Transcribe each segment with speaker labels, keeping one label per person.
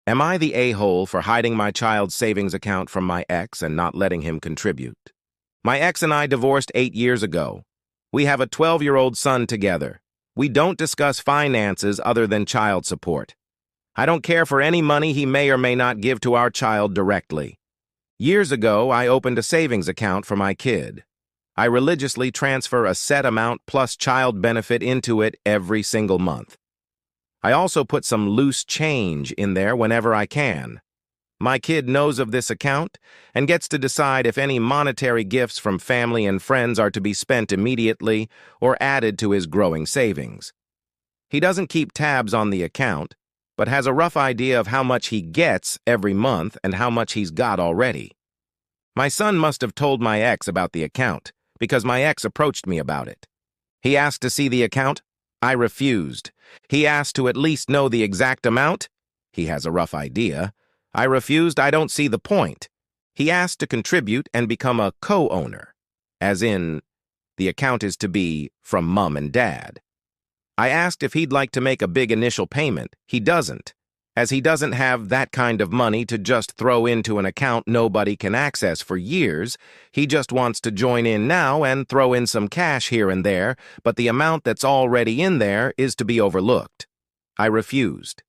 Speaker 1: Am I the a-hole for hiding my child's savings account from my ex and not letting him contribute? My ex and I divorced 8 years ago. We have a 12-year-old son together. We don't discuss finances other than child support. I don't care for any money he may or may not give to our child directly. Years ago, I opened a savings account for my kid. I religiously transfer a set amount plus child benefit into it every single month. I also put some loose change in there whenever I can. My kid knows of this account and gets to decide if any monetary gifts from family and friends are to be spent immediately or added to his growing savings. He doesn't keep tabs on the account, but has a rough idea of how much he gets every month and how much he's got already. My son must have told my ex about the account, because my ex approached me about it. He asked to see the account. I refused. He asked to at least know the exact amount. He has a rough idea. I refused. I don't see the point. He asked to contribute and become a co-owner, as in, the account is to be from mom and dad. I asked if he'd like to make a big initial payment. He doesn't, as he doesn't have that kind of money to just throw into an account nobody can access for years. He just wants to join in now and throw in some cash here and there, but the amount that's already in there is to be overlooked. I refused.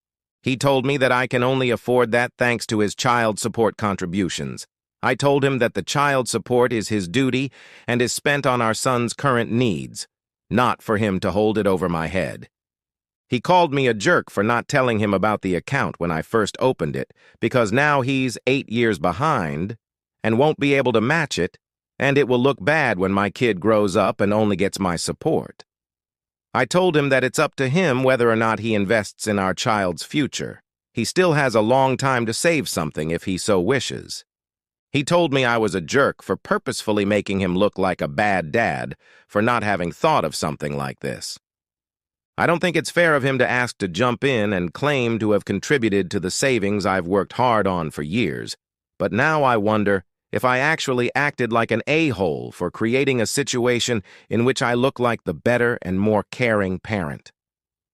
Speaker 1: He told me that I can only afford that thanks to his child support contributions. I told him that the child support is his duty and is spent on our son's current needs, not for him to hold it over my head. He called me a jerk for not telling him about the account when I first opened it, because now he's 8 years behind and won't be able to match it, and it will look bad when my kid grows up and only gets my support. I told him that it's up to him whether or not he invests in our child's future. He still has a long time to save something if he so wishes. He told me I was a jerk for purposefully making him look like a bad dad for not having thought of something like this. I don't think it's fair of him to ask to jump in and claim to have contributed to the savings I've worked hard on for years, but now I wonder if I actually acted like an a-hole for creating a situation in which I look like the better and more caring parent.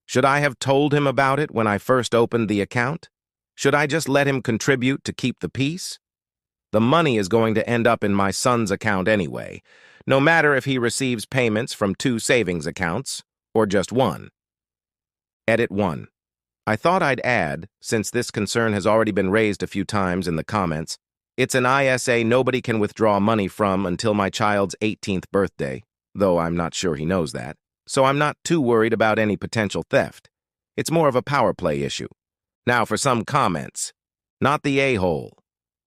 Speaker 1: Should I have told him about it when I first opened the account? Should I just let him contribute to keep the peace? The money is going to end up in my son's account anyway, no matter if he receives payments from 2 savings accounts or just one. Edit 1. I thought I'd add, since this concern has already been raised a few times in the comments, it's an ISA nobody can withdraw money from until my child's 18th birthday, though I'm not sure he knows that, so I'm not too worried about any potential theft. It's more of a power play issue. Now for some comments. Not the a-hole.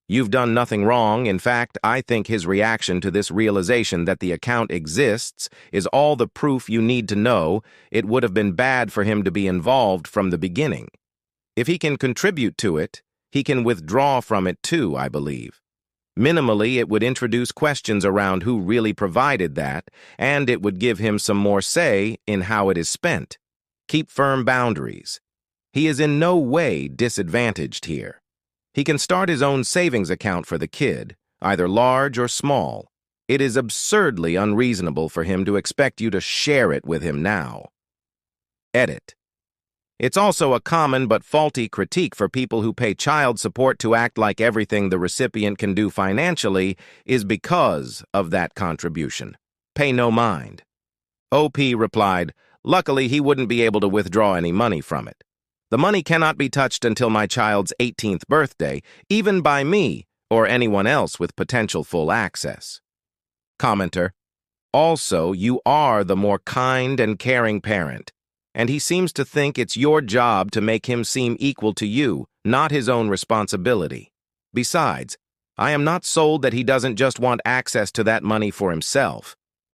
Speaker 1: You've done nothing wrong. In fact, I think his reaction to this realization that the account exists is all the proof you need to know it would have been bad for him to be involved from the beginning. If he can contribute to it, he can withdraw from it too, I believe. Minimally, it would introduce questions around who really provided that, and it would give him some more say in how it is spent. Keep firm boundaries. He is in no way disadvantaged here. He can start his own savings account for the kid, either large or small. It is absurdly unreasonable for him to expect you to share it with him now. Edit. It's also a common but faulty critique for people who pay child support to act like everything the recipient can do financially is because of that contribution. Pay no mind. OP replied, luckily he wouldn't be able to withdraw any money from it. The money cannot be touched until my child's 18th birthday, even by me or anyone else with potential full access. Commenter, also, you are the more kind and caring parent, and he seems to think it's your job to make him seem equal to you, not his own responsibility. Besides, I am not sold that he doesn't just want access to that money for himself.